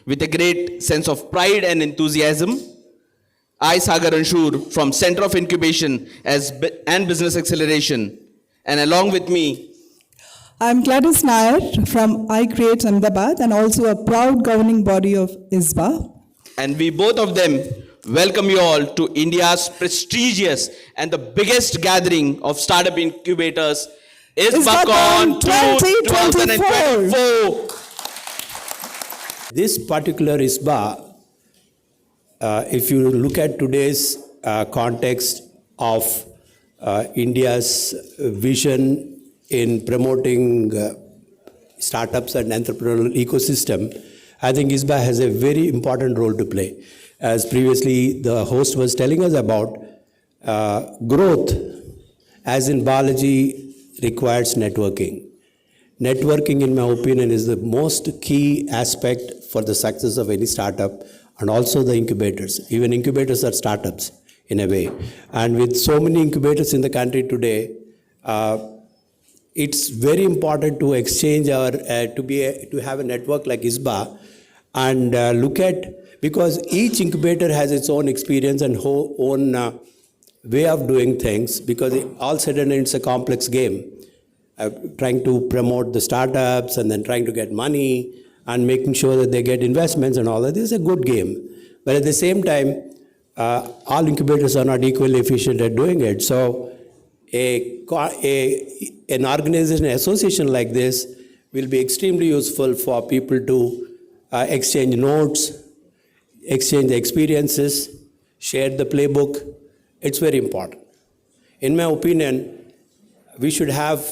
with a great sense of pride and enthusiasm. I, Sagar Anshur, from Center of Incubation and Business Acceleration, and along with me, I'm Gladys Nair from iCreate Ahmedabad and also a proud governing body of ISBA. And we both of them welcome you all to India's prestigious and the biggest gathering of startup incubators, ISBACON 2024. This particular ISBA, if you look at today's context of India's vision in promoting startups and entrepreneurial ecosystem, I think ISBA has a very important role to play. As previously the host was telling us about, growth, as in biology, requires networking. Networking, in my opinion, is the most key aspect for the success of any startup, and also the incubators. Even incubators are startups in a way. And with so many incubators in the country today, it's very important to exchange our, to have a network like ISBA and look at, because each incubator has its own experience and own way of doing things, because all said and done, it's a complex game. Trying to promote the startups and then trying to get money and making sure that they get investments and all that. This is a good game. But at the same time, all incubators are not equally efficient at doing it. So an organization, an association like this will be extremely useful for people to exchange notes, exchange the experiences, share the playbook. It's very important. In my opinion, we should have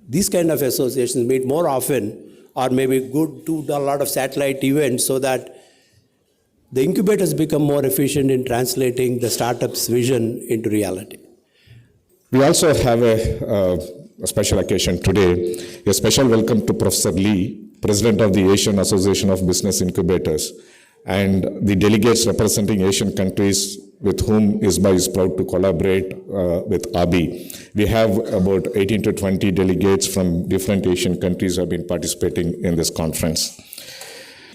these kind of associations meet more often, or maybe do a lot of satellite events so that the incubators become more efficient in translating the startup's vision into reality. We also have a special occasion today, a special welcome to Professor Lee, President of the Asian Association of Business Incubators, and the delegates representing Asian countries with whom ISBA is proud to collaborate with ABI. We have about 18 to 20 delegates from different Asian countries who have been participating in this conference.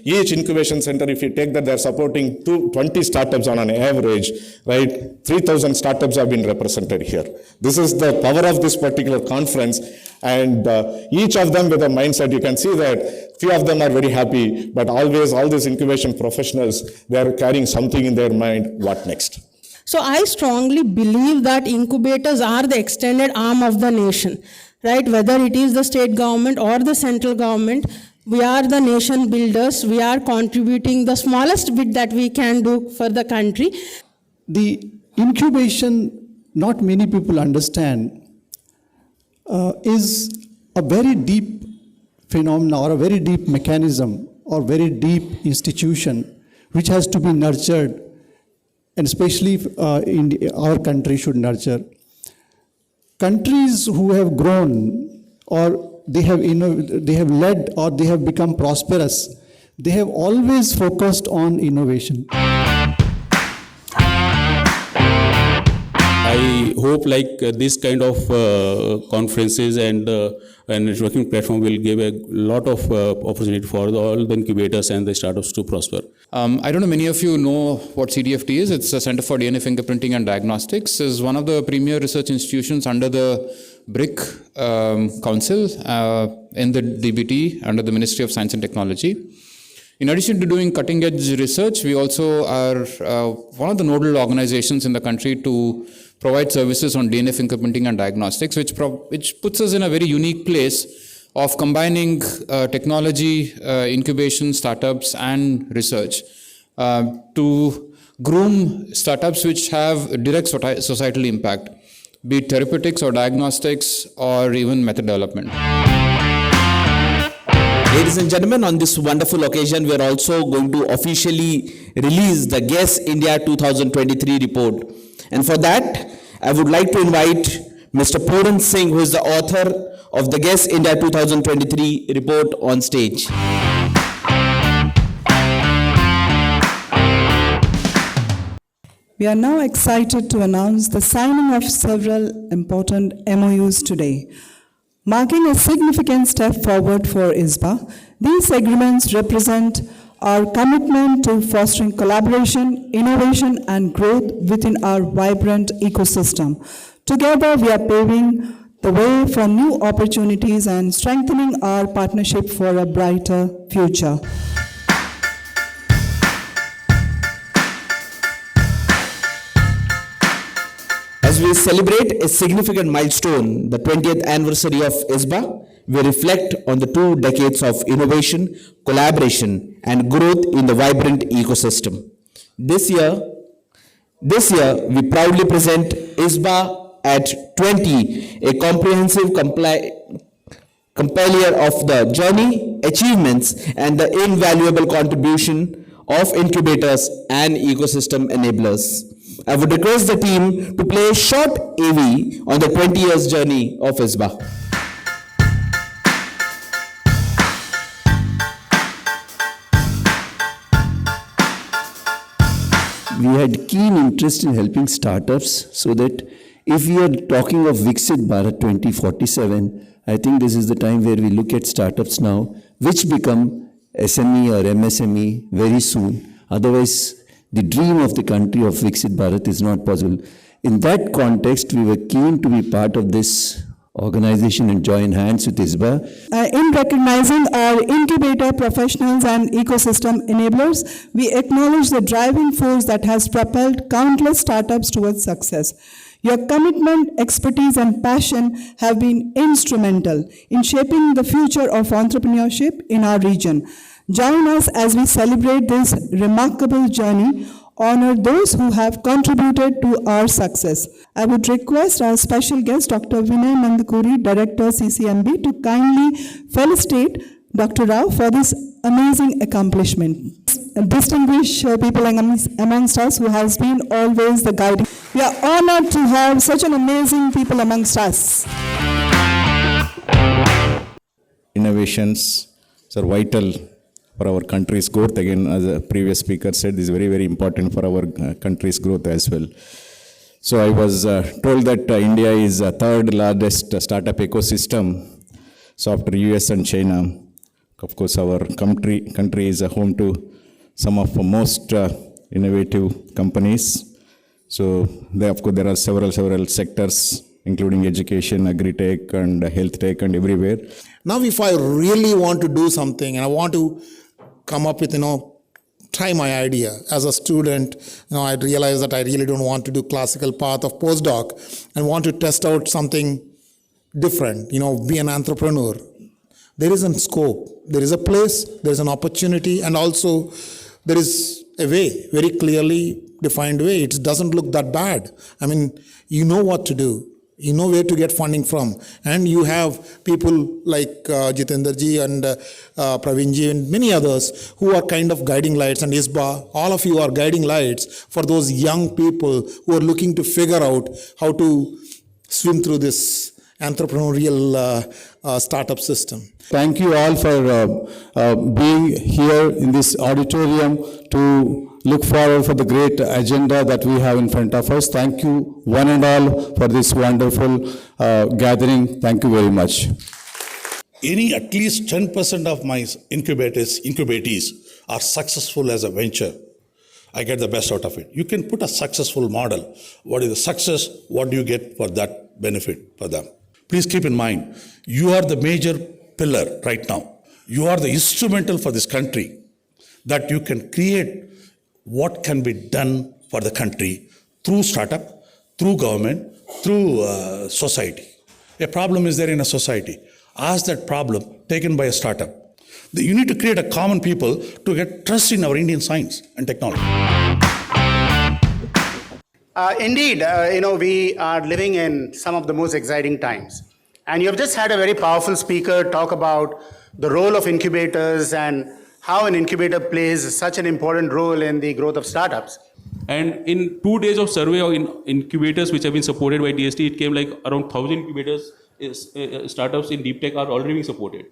Each incubation center, if you take that, they're supporting 20 startups on an average, right? 3,000 startups have been represented here. This is the power of this particular conference, and each of them with a mindset. You can see that few of them are very happy, but always all these incubation professionals, they are carrying something in their mind, what next? So I strongly believe that incubators are the extended arm of the nation, right? Whether it is the state government or the central government, we are the nation builders. We are contributing the smallest bit that we can do for the country. The incubation, not many people understand, is a very deep phenomena or a very deep mechanism or very deep institution which has to be nurtured, and especially our country should nurture. Countries who have grown or they have led or they have become prosperous, they have always focused on innovation. I hope this kind of conferences and networking platform will give a lot of opportunity for all the incubators and the startups to prosper. I don't know, many of you know what CDFT is. It's a Center for DNA Fingerprinting and Diagnostics. It's one of the premier research institutions under the BRIC Council in the DBT under the Ministry of Science and Technology. In addition to doing cutting-edge research, we also are one of the nodal organizations in the country to provide services on DNA fingerprinting and diagnostics, which puts us in a very unique place of combining technology, incubation, startups, and research to groom startups which have direct societal impact, be it therapeutics or diagnostics or even method development. Ladies and gentlemen, on this wonderful occasion, we are also going to officially release the GUESS India 2023 report. And for that, I would like to invite Mr. Puran Singh, who is the author of the GUESS India 2023 report, on stage. We are now excited to announce the signing of several important MOUs today. Marking a significant step forward for ISBA, these agreements represent our commitment to fostering collaboration, innovation, and growth within our vibrant ecosystem. Together, we are paving the way for new opportunities and strengthening our partnership for a brighter future. As we celebrate a significant milestone, the 20th anniversary of ISBA, we reflect on the 2 decades of innovation, collaboration, and growth in the vibrant ecosystem. This year, we proudly present ISBA at 20, a comprehensive compiler of the journey, achievements, and the invaluable contribution of incubators and ecosystem enablers. I would request the team to play a short AV on the 20 years journey of ISBA. We had keen interest in helping startups so that if we are talking of Viksit Bharat 2047, I think this is the time where we look at startups now, which become SME or MSME very soon. Otherwise, the dream of the country of Viksit Bharat is not possible. In that context, we were keen to be part of this organization and join hands with ISBA. In recognizing our incubator professionals and ecosystem enablers, we acknowledge the driving force that has propelled countless startups towards success. Your commitment, expertise, and passion have been instrumental in shaping the future of entrepreneurship in our region. Join us as we celebrate this remarkable journey, honor those who have contributed to our success. I would request our special guest, Dr. Vinay Mandakuri, Director, CCMB, to kindly felicitate Dr. Rao for this amazing accomplishment. Distinguished people amongst us who has been always the guiding. We are honored to have such an amazing people amongst us. Innovations are vital for our country's growth. Again, as a previous speaker said, this is very, very important for our country's growth as well. So I was told that India is the 3rd largest startup ecosystem. So after US and China, of course, our country is a home to some of the most innovative companies. So there, of course, there are several sectors, including education, agri-tech, and health tech, and everywhere. Now, if I really want to do something and I want to come up with, try my idea. As a student, I realized that I really don't want to do classical path of postdoc and want to test out something different, be an entrepreneur. There is a scope, there is a place, there is an opportunity, and also there is a way, very clearly defined way. It doesn't look that bad. You know what to do. You know where to get funding from. And you have people like Jitenderji and Pravinji and many others who are kind of guiding lights, and ISBA, all of you are guiding lights for those young people who are looking to figure out how to swim through this entrepreneurial startup system. Thank you all for being here in this auditorium to look forward for the great agenda that we have in front of us. Thank you one and all for this wonderful gathering. Thank you very much. At least 10% of my incubatees are successful as a venture. I get the best out of it. You can put a successful model. What is the success? What do you get for that benefit for them? Please keep in mind, you are the major pillar right now. You are the instrumental for this country, that you can create what can be done for the country through startup, through government, through society. A problem is there in a society. Ask that problem taken by a startup. You need to create a common people to get trust in our Indian science and technology. Indeed, we are living in some of the most exciting times. And you have just had a very powerful speaker talk about the role of incubators and how an incubator plays such an important role in the growth of startups. And in 2 days of survey of incubators which have been supported by DST, it came like around 1,000 incubators, startups in deep tech are already being supported.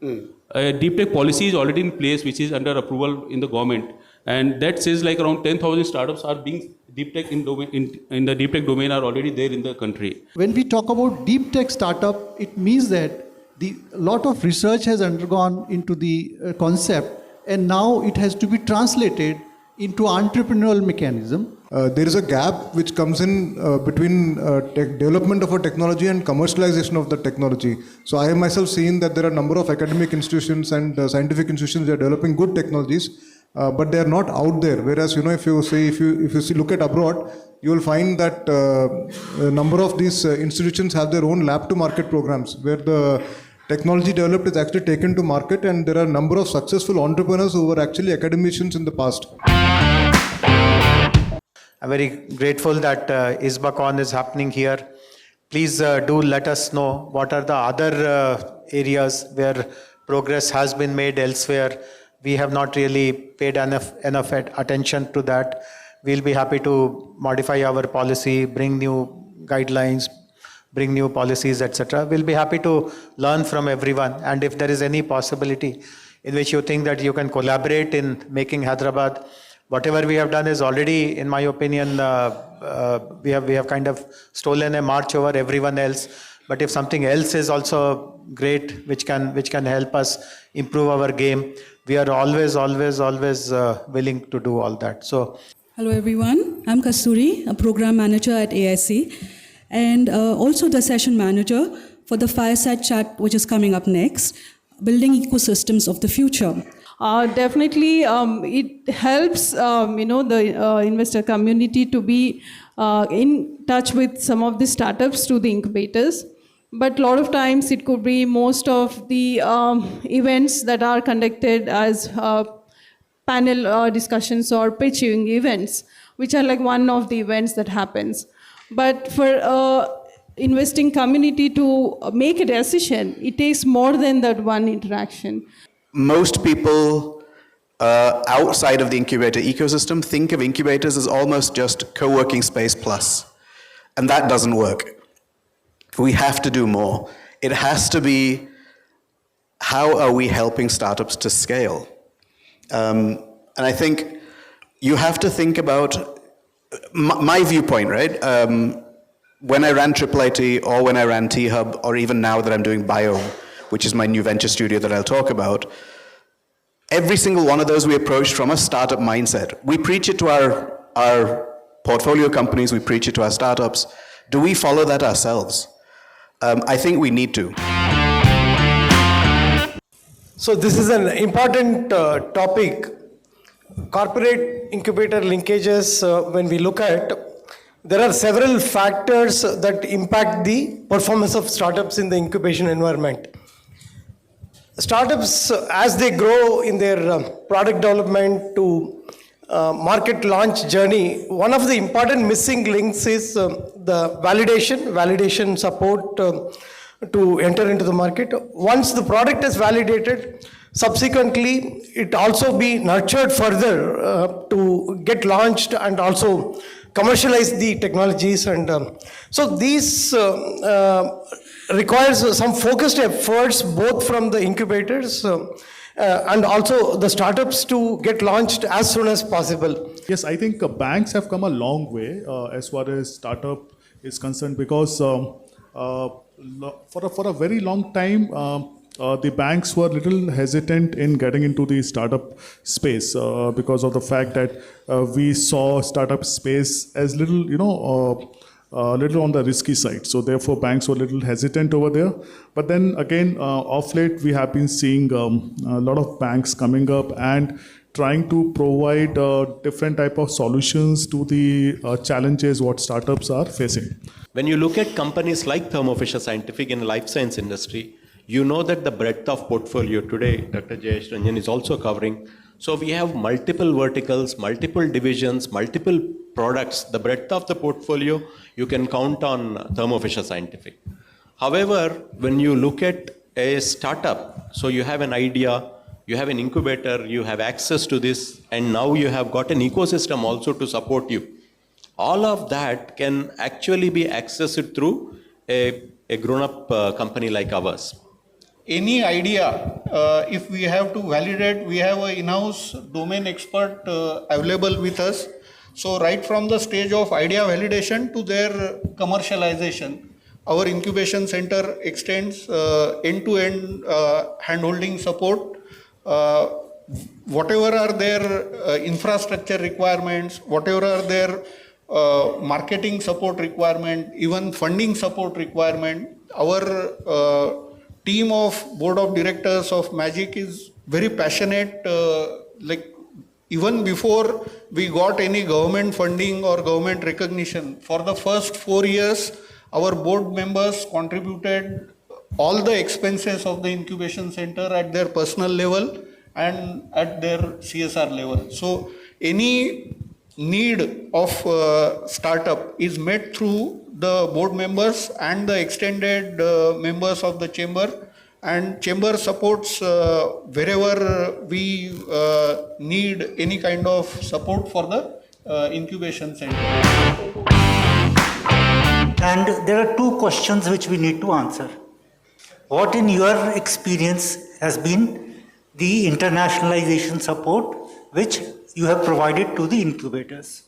Deep tech policy is already in place, which is under approval in the government. And that says like around 10,000 startups are being deep tech in the deep tech domain are already there in the country. When we talk about deep tech startup, it means that a lot of research has undergone into the concept, and now it has to be translated into entrepreneurial mechanism. There is a gap which comes in between development of a technology and commercialization of the technology. So I have myself seen that there are a number of academic institutions and scientific institutions that are developing good technologies, but they are not out there. Whereas, if you look at abroad, you will find that a number of these institutions have their own lab to market programs where the technology developed is actually taken to market, and there are a number of successful entrepreneurs who were actually academicians in the past. I'm very grateful that ISBACON is happening here. Please do let us know what are the other areas where progress has been made elsewhere. We have not really paid enough attention to that. We'll be happy to modify our policy, bring new guidelines, bring new policies, etc. We'll be happy to learn from everyone. And if there is any possibility in which you think that you can collaborate in making Hyderabad, whatever we have done is already, in my opinion, we have kind of stolen a march over everyone else. But if something else is also great, which can help us improve our game, we are always willing to do all that. So, hello everyone, I'm Kasturi, a program manager at AIC, and also the session manager for the fireside chat which is coming up next, building ecosystems of the future. Definitely, it helps the investor community to be in touch with some of the startups through the incubators. But a lot of times it could be most of the events that are conducted as panel discussions or pitching events, which are like one of the events that happens. But for investing community to make a decision, it takes more than that one interaction. Most people outside of the incubator ecosystem think of incubators as almost just co-working space plus, and that doesn't work. We have to do more. It has to be, how are we helping startups to scale? And I think you have to think about my viewpoint, right? When I ran IIIT or when I ran T-Hub, or even now that I'm doing Biome, which is my new venture studio that I'll talk about, every single one of those we approached from a startup mindset. We preach it to our portfolio companies, we preach it to our startups. Do we follow that ourselves? I think we need to. So this is an important topic. Corporate incubator linkages, when we look at, there are several factors that impact the performance of startups in the incubation environment. Startups, as they grow in their product development to market launch journey, one of the important missing links is the validation support to enter into the market. Once the product is validated, subsequently it also be nurtured further to get launched and also commercialize the technologies. And so these requires some focused efforts both from the incubators and also the startups to get launched as soon as possible. Yes, I think banks have come a long way as far as startup is concerned, because for a very long time, the banks were a little hesitant in getting into the startup space because of the fact that we saw startup space as little, little on the risky side. So therefore, banks were a little hesitant over there. But then again, of late, we have been seeing a lot of banks coming up and trying to provide different type of solutions to the challenges what startups are facing. When you look at companies like Thermo Fisher Scientific in the life science industry, you know that the breadth of portfolio today, Dr. Jayesh Ranjan is also covering. So we have multiple verticals, multiple divisions, multiple products. The breadth of the portfolio, you can count on Thermo Fisher Scientific. However, when you look at a startup, so you have an idea, you have an incubator, you have access to this, and now you have got an ecosystem also to support you. All of that can actually be accessed through a grown-up company like ours. Any idea, if we have to validate, we have an in-house domain expert available with us. So right from the stage of idea validation to their commercialization, our incubation center extends end-to-end hand-holding support whatever are their infrastructure requirements, whatever are their marketing support requirement, even funding support requirement, our team of board of directors of Magic is very passionate. Like even before we got any government funding or government recognition, for the first 4 years, our board members contributed all the expenses of the incubation center at their personal level and at their CSR level. So any need of startup is met through the board members and the extended members of the chamber, and chamber supports wherever we need any kind of support for the incubation center. And there are two questions which we need to answer. What in your experience has been the internationalization support which you have provided to the incubators?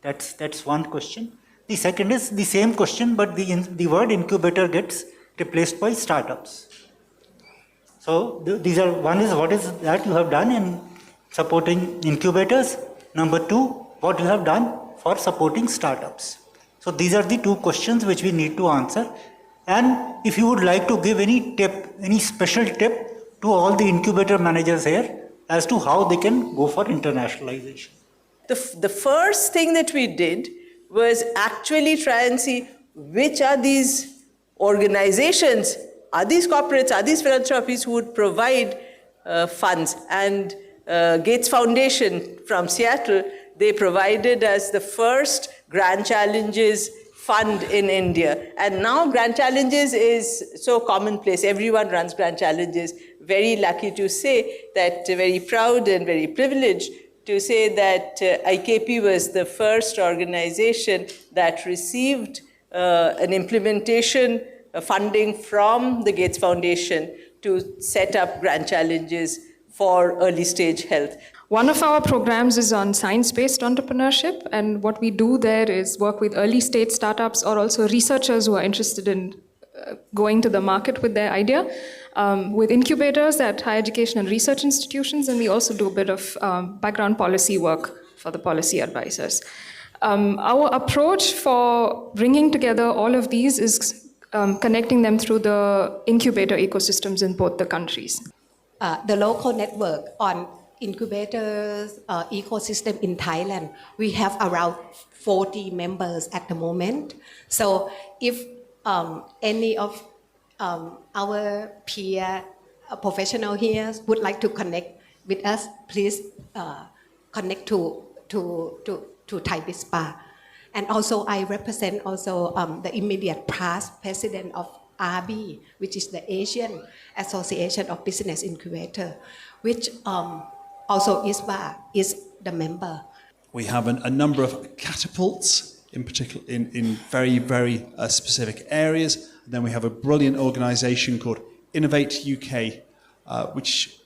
That's one question. The second is the same question, but the word incubator gets replaced by startups. So these are, one is what is that you have done in supporting incubators. Number two, what you have done for supporting startups. So these are the two questions which we need to answer. And if you would like to give any tip, any special tip to all the incubator managers here as to how they can go for internationalization. The first thing that we did was actually try and see which are these organizations, are these corporates, are these philanthropies who would provide funds. And Gates Foundation from Seattle, they provided us the first Grand Challenges fund in India. And now Grand Challenges is so commonplace. Everyone runs Grand Challenges. Very lucky to say that, very proud and very privileged to say that IKP was the first organization that received an implementation funding from the Gates Foundation to set up Grand Challenges for early stage health. One of our programs is on science-based entrepreneurship, and what we do there is work with early stage startups or also researchers who are interested in going to the market with their idea, with incubators at higher education and research institutions, and we also do a bit of background policy work for the policy advisors. Our approach for bringing together all of these is connecting them through the incubator ecosystems in both the countries. The local network on incubators ecosystem in Thailand, we have around 40 members at the moment. So if any of our peer professional here would like to connect with us, please connect to Thai ISBA. And also I represent also the immediate past president of RB, which is the Asian Association of Business Incubator, which also ISBA is the member. We have a number of catapults, in particular in very, very specific areas. And then we have a brilliant organisation called Innovate UK, which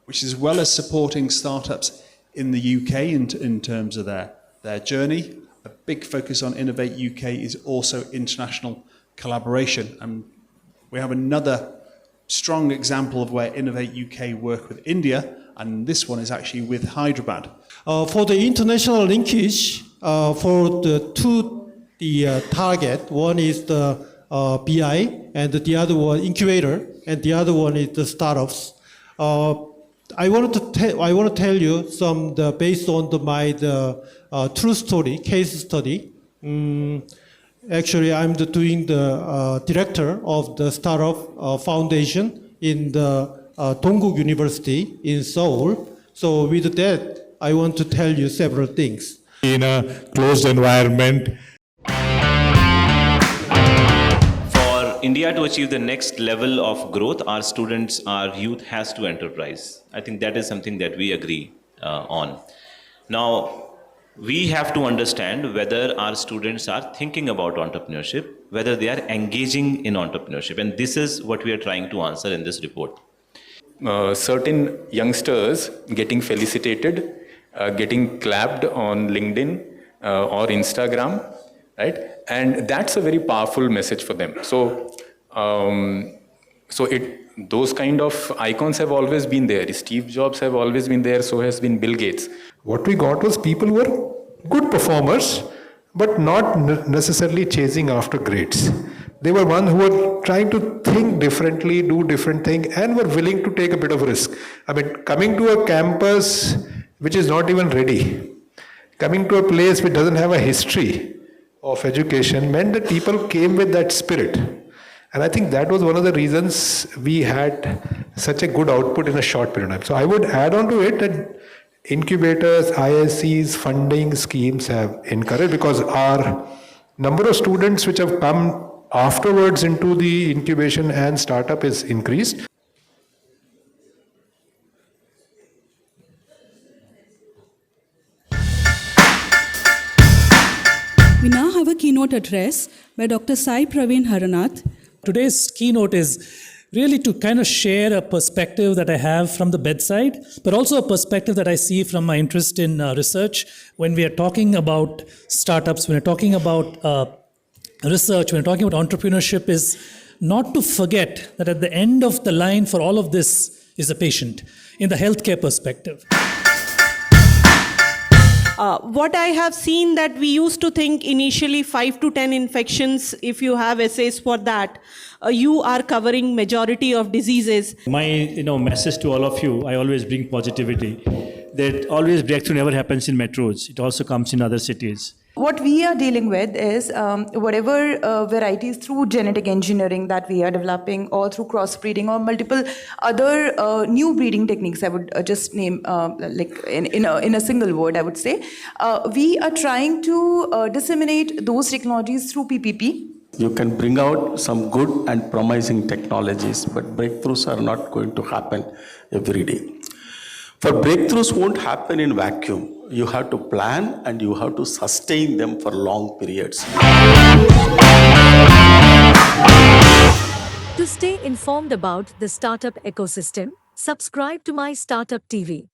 is as well as supporting startups in the UK in terms of their journey. A big focus on Innovate UK is also international collaboration. And we have another strong example of where Innovate UK work with India, and this one is actually with Hyderabad. For the international linkage, for the target, one is the BI, and the other one incubator, and the other one is the startups. I want to tell you some based on my true story, case study. Actually, I'm doing the director of the startup foundation in the Dongguk University in Seoul. So with that, I want to tell you several things. In a closed environment. For India to achieve the next level of growth, our students, our youth has to enterprise. I think that is something that we agree on. Now, we have to understand whether our students are thinking about entrepreneurship, whether they are engaging in entrepreneurship. And this is what we are trying to answer in this report. Certain youngsters getting felicitated, getting clapped on LinkedIn or Instagram, right? And that's a very powerful message for them. So So those kind of icons have always been there. Steve Jobs have always been there, so has been Bill Gates. What we got was people who were good performers, but not necessarily chasing after grades. They were ones who were trying to think differently, do different things, and were willing to take a bit of risk. I mean, coming to a campus which is not even ready, coming to a place which doesn't have a history of education meant that people came with that spirit. And I think that was one of the reasons we had such a good output in a short period of time. So I would add on to it that incubators, ISCs, funding schemes have encouraged, because our number of students which have come afterwards into the incubation and startup is increased. We now have a keynote address by Dr. Sai Praveen Haranath. Today's keynote is really to kind of share a perspective that I have from the bedside, but also a perspective that I see from my interest in research. When we are talking about startups, when we're talking about research, when we're talking about entrepreneurship, is not to forget that at the end of the line for all of this is a patient in the healthcare perspective. What I have seen that we used to think initially 5 to 10 infections, if you have essays for that, you are covering majority of diseases. My message to all of you, I always bring positivity, that always breakthrough never happens in metros. It also comes in other cities. What we are dealing with is whatever varieties through genetic engineering that we are developing, or through crossbreeding, or multiple other new breeding techniques, I would just name like in a single word, I would say. We are trying to disseminate those technologies through PPP. You can bring out some good and promising technologies, but breakthroughs are not going to happen every day. For breakthroughs won't happen in vacuum. You have to plan and you have to sustain them for long periods. To stay informed about the startup ecosystem, subscribe to My Startup TV.